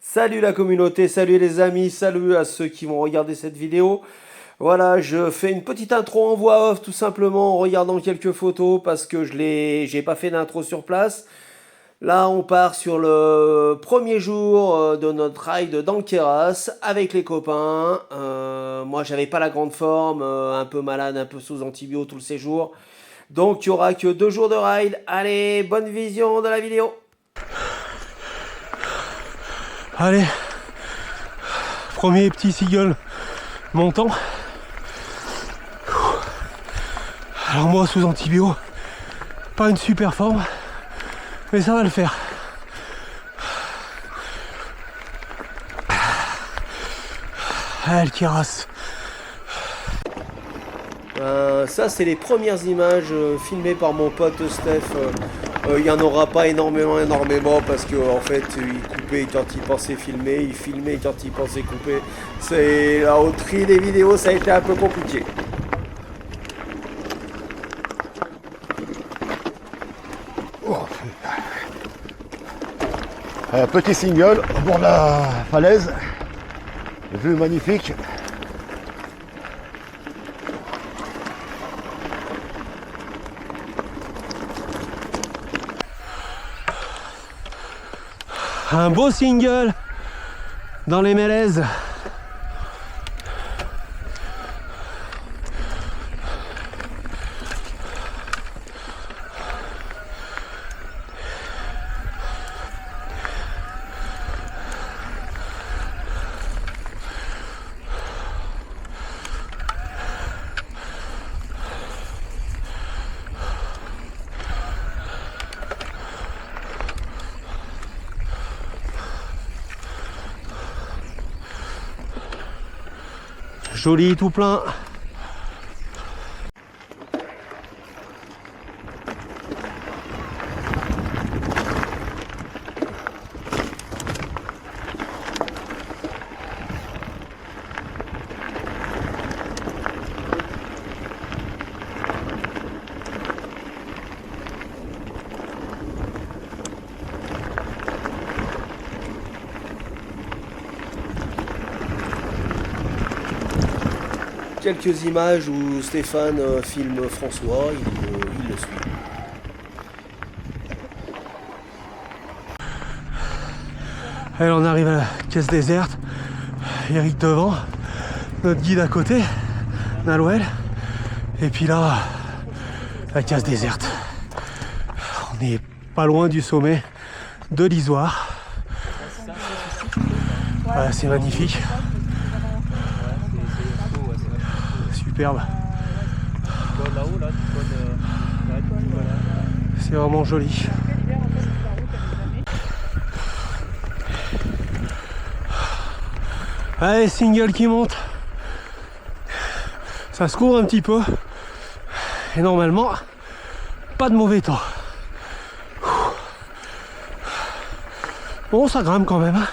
Salut la communauté, salut les amis, salut à ceux qui vont regarder cette vidéo. Voilà, je fais une petite intro en voix off tout simplement en regardant quelques photos parce que j'ai pas fait d'intro sur place. Là, on part sur le premier jour de notre ride dans le Queyras avec les copains. Moi, j'avais pas la grande forme, un peu malade, un peu sous antibio tout le séjour. Donc, il y aura que 2 jours de ride. Allez, bonne vision de la vidéo. Allez, premier petit seagull montant. Alors moi sous antibio, pas une super forme, mais ça va le faire. Ah, le Queyras. Ça, c'est les premières images filmées par mon pote Steph. Il n'y en aura pas énormément parce que en fait, il coupait quand il pensait filmer, il filmait quand il pensait couper. C'est là au tri des vidéos, ça a été un peu compliqué. Petit single au bord de la falaise, vue magnifique. Un beau single dans les mélèzes. Joli tout plein. Quelques images où Stéphane filme François, il le suit. Allez, on arrive à la caisse déserte. Eric devant, notre guide à côté, Nalouel. Et puis là, la caisse déserte. On est pas loin du sommet de l'Isoire. Voilà, c'est magnifique. Superbe. C'est vraiment joli. Allez, single qui monte. Ça se court un petit peu. Et normalement, pas de mauvais temps. Bon, ça grimpe quand même.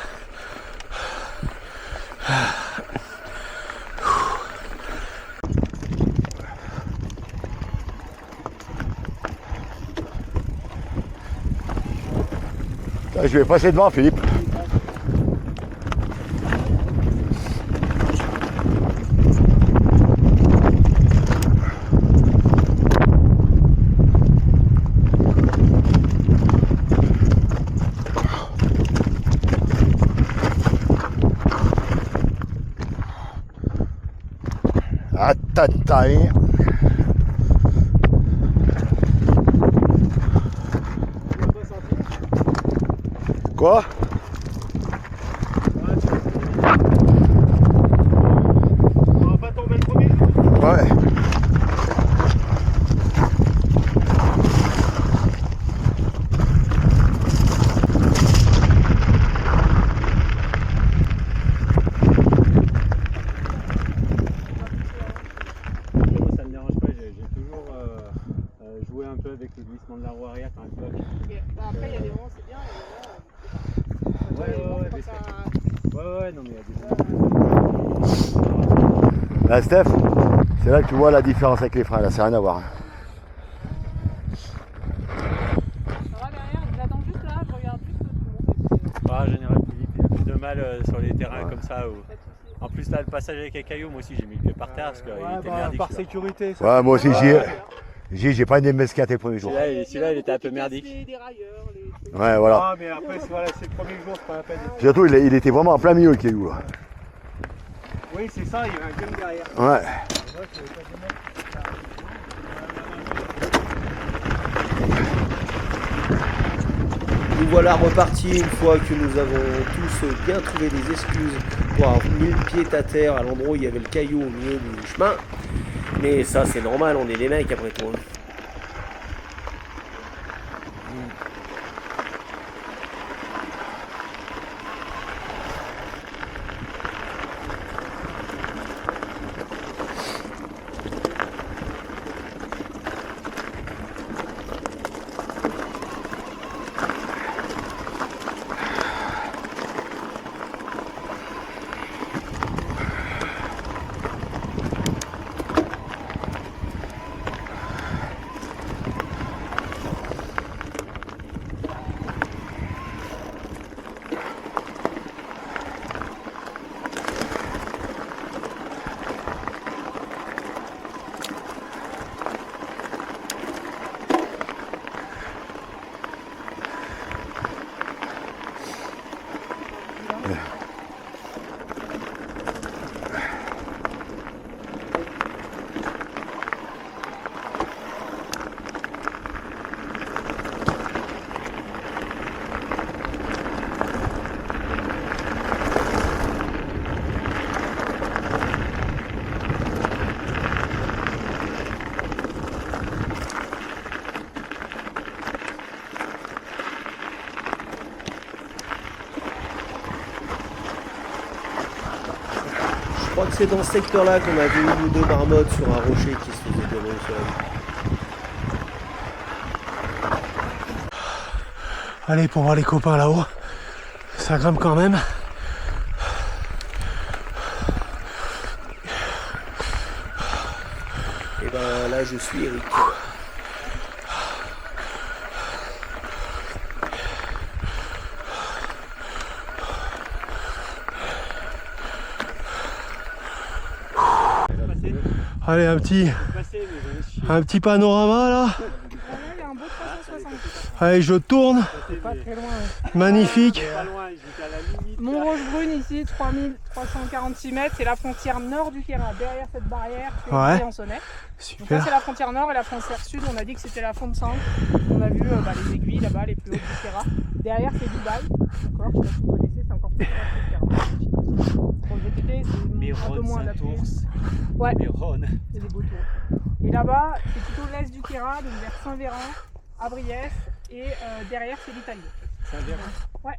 Je vais passer devant Philippe. Ah, tataï. Quoi? On va pas tomber le premier. Ouais. Ça me dérange pas, j'ai toujours joué un peu avec le glissement de la roue arrière quand même. Après, il y a des moments c'est bien, et Ouais, non mais il y a des Là, Steph, c'est là que tu vois la différence avec les freins. Là, c'est rien à voir. ça va derrière, j'attends juste là, je regarde juste tout le monde. Ah, Général Philippe. plus de mal sur les terrains Ouais. comme ça. En plus, là, le passage avec les cailloux, moi aussi j'ai mis le pied par terre parce qu'il était merdique. par celui-là. sécurité. Ça. Ouais, moi aussi, j'ai pas aimé me escater le premier jour. Celui-là, il était un peu merdique. Des railleurs, les trucs. Ouais, voilà. Ah, mais après, voilà, c'est le premier jour, c'est pas la peine. Surtout, il était vraiment en plein milieu, le caillou, là. Oui, c'est ça, il y a un gun derrière. Ouais. Nous voilà repartis une fois que nous avons tous bien trouvé des excuses pour avoir mis le pied à terre à l'endroit où il y avait le caillou au milieu du chemin. Mais ça c'est normal, on est des mecs après tout. Hein. Je crois que c'est dans ce secteur-là qu'on a vu une ou deux marmottes sur un rocher qui se faisaient dérouler sur la vue. Allez, pour voir les copains là-haut. Ça grimpe quand même. Et ben là je suis Eric. Allez, un petit panorama là. Voilà, il y a un beau 360. Allez, je tourne. C'est pas très loin. Magnifique. Pas loin, j'étais à la limite. Montrouge-Brune ici, 3346 mètres, c'est la frontière nord du Queyras. Derrière cette barrière, c'est Ouais. Briançonnet. Donc là Super. c'est la frontière nord et la frontière sud, on a dit que c'était la fonte centre. On a vu les aiguilles là-bas, les plus hautes du Queyras. Derrière c'est Dubaï, d'accord, je sais pas si vous connaissez, c'est encore plus proche du Queyras. Pour le VTT, c'est un peu moins adapté. Ouais, Méron. c'est des beaux tours. Et là-bas, c'est plutôt l'est du Queyras, donc vers Saint-Véran, à Briès, et derrière c'est l'Italie. Saint-Véran. Ouais.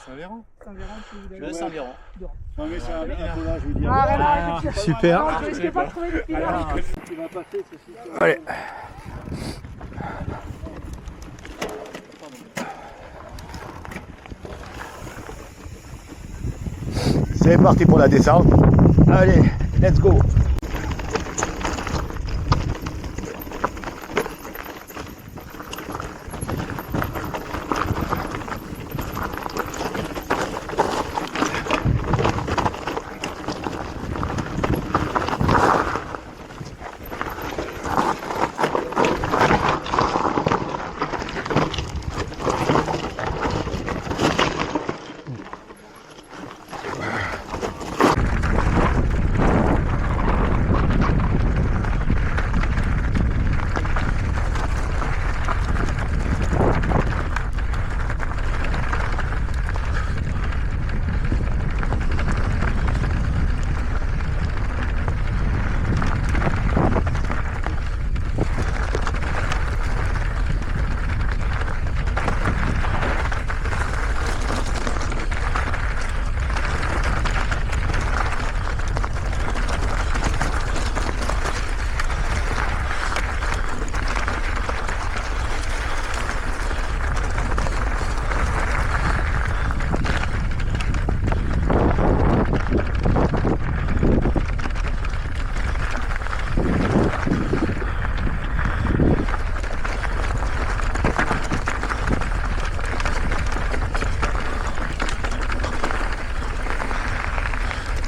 Saint-Véran. Saint-Véran, si vous Le Saint-Véran. Non, mais c'est un peu là, je veux dire. Ah, voilà, effectivement. Super. Non, je risque pas de trouver des pilotes. Allez. C'est parti pour la descente. Allez, let's go.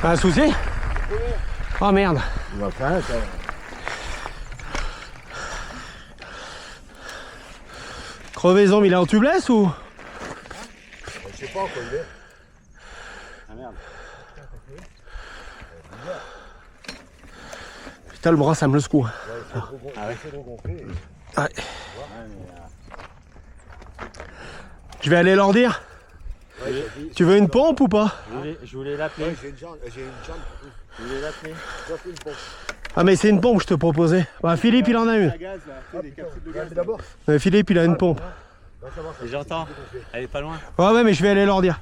Un souci? Oh merde. Enfin, ça... Crevaison, mais il est en tubeless ou? Je sais pas quoi il est. Ah merde. Putain, le bras, ça me le secoue. Ouais. Je vais aller leur dire. Tu veux une pompe ou pas? Je voulais l'appeler. J'ai une jambe. Je voulais l'appeler. Ah mais c'est une pompe je te proposais. Bah Philippe il en a une. Gaz, là. Des capsules de gaz. D'abord. Philippe il a une pompe. Et j'entends. Elle est pas loin. Ouais ouais mais je vais aller leur dire.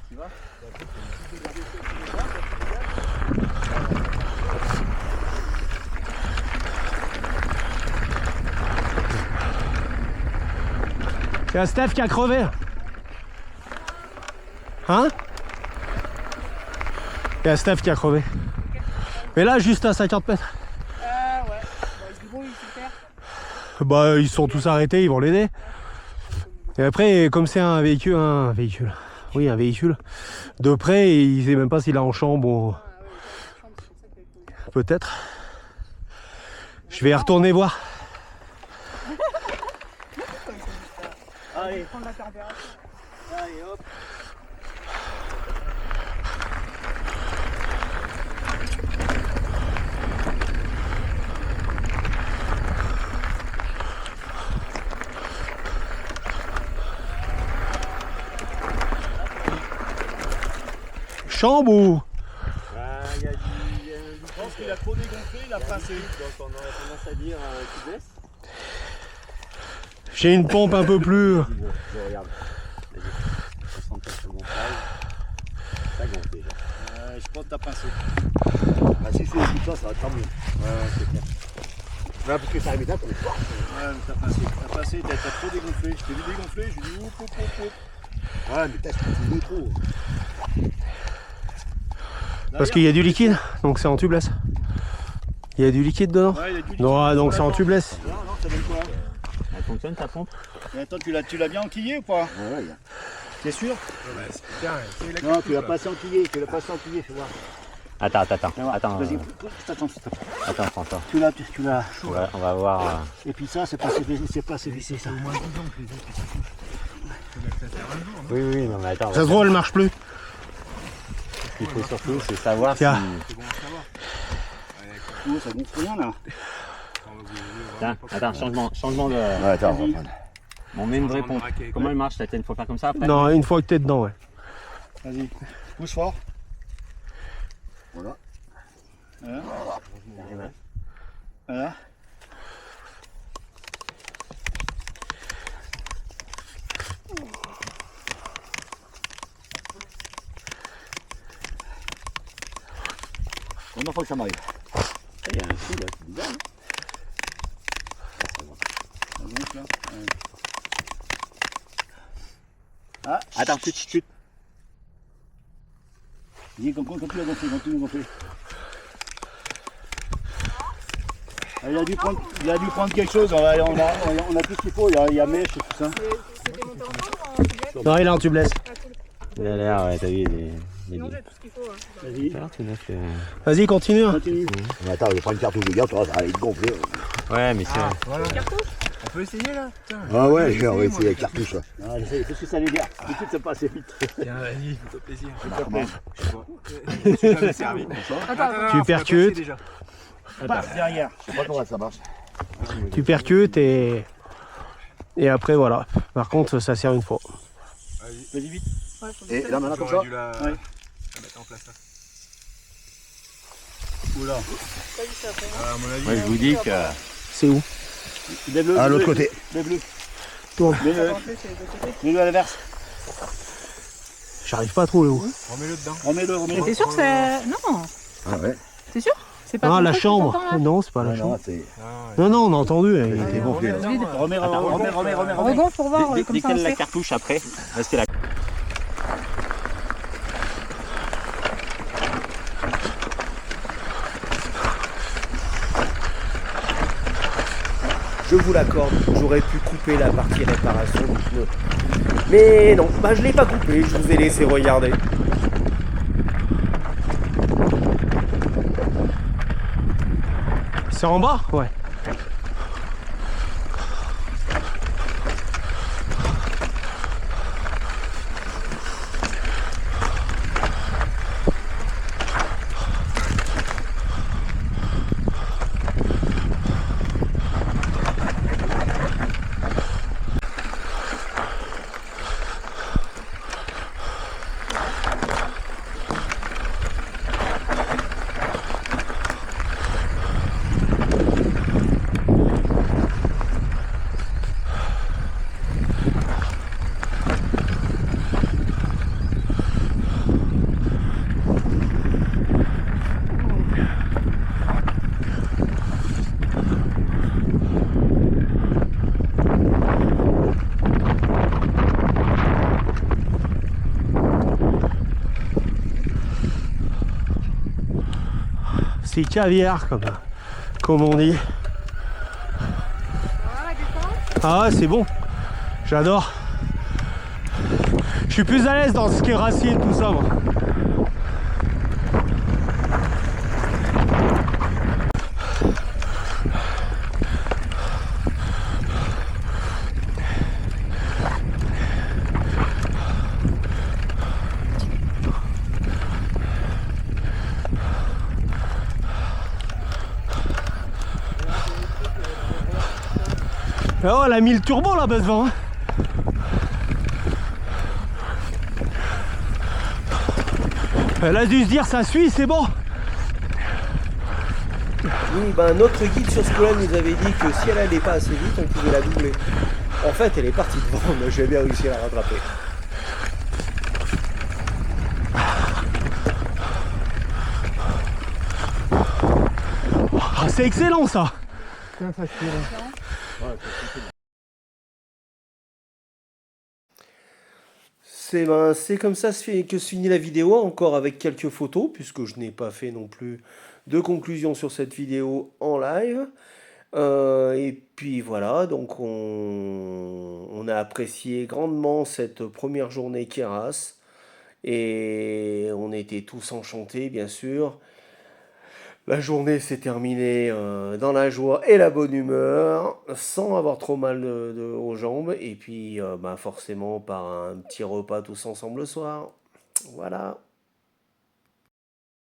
Il y a Steph qui a crevé. Hein? Il y a Steph qui a crevé. Mais là juste à 50 mètres. Ouais. Bon, ils se débrouillent, super. Bah ils sont tous arrêtés, ils vont l'aider. Et après comme c'est un véhicule de près, il sait même pas s'il est en chambre ou... Peut-être. Je vais y retourner voir. Allez, Prendre la température. allez, hop. Chambre ou... Je pense qu'il a trop dégonflé, il a passé. Donc on aurait tendance à dire tu baisses. J'ai une pompe un peu plus... Je regarde. Vas-y. 60 secondes. Ça gonfle déjà. Je pense que t'as pincé. Ah si c'est tout ça, ça va être mieux. Ouais, c'est clair. Ouais, parce que ça arrive d'un coup. Ouais, mais t'as passé, t'as trop dégonflé. Je t'ai vu dégonfler, j'ai dit oup, oup, oup, oup. Ouais, mais t'as fait trop. Parce qu'il y a du liquide, donc c'est en tubeless. Il y a du liquide dedans. Ouais, il a du Non, donc c'est en tubeless. Non, ça donne quoi? Elle fonctionne ta pompe? Mais attends, tu l'as bien enquillé ou pas? Ouais, T'es sûr? non, tu l'as passé enquillé, fais voir. Attends. Vas-y, attention, s'il te plaît. Attends, François. Tu l'as. On va voir. Et puis ça, c'est pas assez vissé, ça. Oui, non mais attends. Ça se trouve, elle marche plus. Ce qu'il faut surtout, c'est savoir si... Tiens. Oh, ça gonfle rien, là. Tiens, attends, changement de... Ouais, attends, on va prendre. On met une vraie pompe. Comment elle marche la tienne? Faut faire comme ça après? Non, une fois que t'es dedans, ouais. Vas-y, pousse fort. Voilà. Voilà. Première fois que ça m'arrive. Il y a un coup là, c'est bizarre. Ça gonfle, là. Ouais. Ah, Attends, chut. dis, continue à gonfler. Ah, il a dû prendre quelque chose, on a tout ce qu'il faut, il y a mèche et tout ça. C'était monté en chambre, Non, il est en tubeless. Il a l'air, ouais, t'as vu, Non, j'ai tout ce qu'il faut. Vas-y, Ça a l'air tout neuf. Vas-y, continue. Hein. continue. Mais attends, je vais prendre une cartouche de gaz, ça va aller te gonfler. Ouais, mais c'est... On peut essayer là? Tiens. Ah ouais, on va essayer avec cartouche. Ah, j'essaie, qu'est-ce que ça veut dire? Tout de suite, c'est pas assez vite. Tiens, vas-y, fais-toi plaisir. Je suis jamais servi. Tu percutes. Passe derrière. Je sais pas comment ça marche. Tu percutes et après voilà. Par contre, ça sert une fois. Vas-y vite. Ouais, faut Et là, maintenant, comme ça. Ouais. Oula. Moi, je vous dis que... C'est où? Lève-le. À l'autre côté. Lève-le. Tourne. Mets-le à l'inverse. J'arrive pas à trouver où. Remets-le. T'es sûr que c'est. Non, Ah ouais. c'est sûr? C'est pas Ah, comme la ça que chambre. tu t'entends, là Non, c'est pas la Non, chambre. c'est. Non, non, on a entendu. Il était bon. gonflé. Remets. Regonfle pour voir comme ça on Décale la sait. cartouche après. Restez là. Je vous l'accorde, j'aurais pu couper la partie réparation du pneu. Mais non, bah je l'ai pas coupé, je vous ai laissé regarder. C'est en bas? Ouais. C'est caviar comme on dit. Ah ouais, c'est bon. J'adore. Je suis plus à l'aise dans ce qui est racine, tout ça moi. Oh, elle a mis le turbo là bas devant. Hein. Elle a dû se dire ça suit, c'est bon. Oui, ben notre guide sur ce coup-là nous avait dit que si elle allait pas assez vite, on pouvait la doubler. En fait, elle est partie devant, mais j'ai bien réussi à la rattraper. Ah, c'est excellent ça. C'est comme ça que se finit la vidéo, encore avec quelques photos, puisque je n'ai pas fait non plus de conclusion sur cette vidéo en live. Et puis voilà, donc on a apprécié grandement cette première journée Keras. Et on était tous enchantés, bien sûr. La journée s'est terminée dans la joie et la bonne humeur, sans avoir trop mal aux jambes, et puis bah, forcément par un petit repas tous ensemble le soir. Voilà.